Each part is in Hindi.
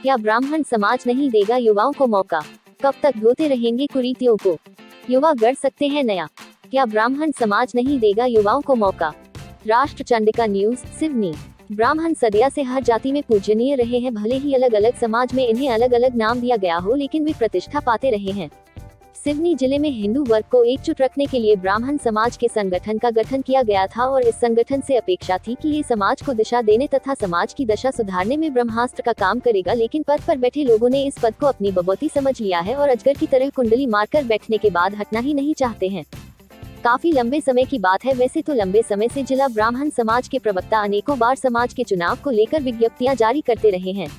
क्या ब्राह्मण समाज नहीं देगा युवाओं को मौका? कब तक धोते रहेंगे कुरीतियों को? युवा गढ़ सकते हैं नया। क्या ब्राह्मण समाज नहीं देगा युवाओं को मौका? राष्ट्र चंडिका न्यूज, सिवनी। ब्राह्मण सदिया से हर जाति में पूजनीय रहे हैं। भले ही अलग अलग समाज में इन्हें अलग अलग नाम दिया गया हो, लेकिन वे प्रतिष्ठा पाते रहे हैं। सिवनी जिले में हिंदू वर्ग को एकजुट रखने के लिए ब्राह्मण समाज के संगठन का गठन किया गया था और इस संगठन से अपेक्षा थी कि ये समाज को दिशा देने तथा समाज की दशा सुधारने में ब्रह्मास्त्र का काम करेगा। लेकिन पद पर बैठे लोगों ने इस पद को अपनी बबौती समझ लिया है और अजगर की तरह कुंडली मारकर बैठने के बाद हटना ही नहीं चाहते हैं। काफी लंबे समय की बात है। वैसे तो लंबे समय से जिला ब्राह्मण समाज के प्रवक्ता अनेकों बार समाज के चुनाव को लेकर विज्ञप्तियां जारी करते रहे हैं।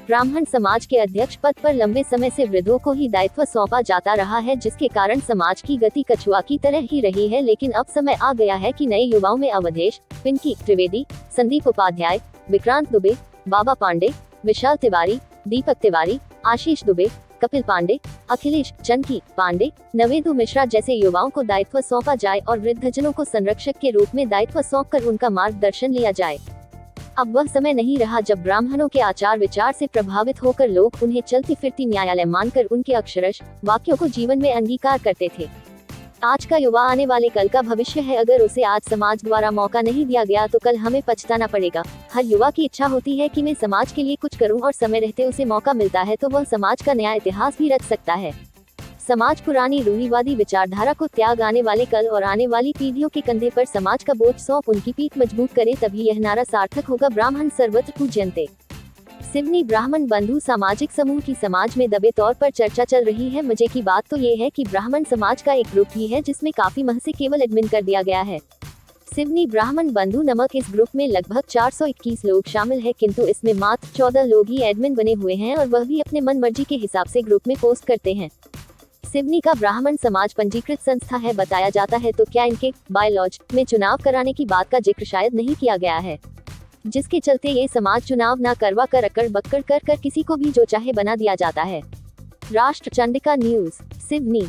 ब्राह्मण समाज के अध्यक्ष पद पर लंबे समय से वृद्धों को ही दायित्व सौंपा जाता रहा है, जिसके कारण समाज की गति कछुआ की तरह ही रही है। लेकिन अब समय आ गया है कि नए युवाओं में अवधेश, पिंकी त्रिवेदी, संदीप उपाध्याय, विक्रांत दुबे, बाबा पांडे, विशाल तिवारी, दीपक तिवारी, आशीष दुबे, कपिल पांडे, अखिलेश चंकी पांडे, नवेदु मिश्रा जैसे युवाओं को दायित्व सौंपा जाए और वृद्धजनों को संरक्षक के रूप में दायित्व सौंपकर उनका मार्गदर्शन लिया जाए। अब वह समय नहीं रहा जब ब्राह्मणों के आचार विचार से प्रभावित होकर लोग उन्हें चलती फिरती न्यायालय मानकर उनके अक्षरश वाक्यों को जीवन में अंगीकार करते थे। आज का युवा आने वाले कल का भविष्य है। अगर उसे आज समाज द्वारा मौका नहीं दिया गया तो कल हमें पछताना पड़ेगा। हर युवा की इच्छा होती है कि मैं समाज के लिए कुछ करूं और समय रहते उसे मौका मिलता है तो वह समाज का नया इतिहास भी रच सकता है। समाज पुरानी रूढ़िवादी विचारधारा को त्याग आने वाले कल और आने वाली पीढ़ियों के कंधे पर समाज का बोझ सौंप उनकी पीठ मजबूत करे, तभी यह नारा सार्थक होगा। ब्राह्मण सर्वत्र पूज्यन्ते। सिवनी ब्राह्मण बंधु सामाजिक समूह की समाज में दबे तौर पर चर्चा चल रही है। मजे की बात तो ये है कि ब्राह्मण समाज का एक ग्रुप ही है जिसमें काफी माह से केवल एडमिन कर दिया गया है। सिवनी ब्राह्मण बंधु नामक इस ग्रुप में लगभग 421 लोग शामिल है, किंतु इसमें मात्र 14 लोग ही एडमिन बने हुए हैं और वह भी अपने मन मर्जी के हिसाब से ग्रुप में पोस्ट करते हैं। सिवनी का ब्राह्मण समाज पंजीकृत संस्था है बताया जाता है, तो क्या इनके बायलॉज में चुनाव कराने की बात का जिक्र शायद नहीं किया गया है, जिसके चलते ये समाज चुनाव न करवा कर अकड़ बक्कड़ कर किसी को भी जो चाहे बना दिया जाता है। राष्ट्र चंडिका न्यूज, सिवनी।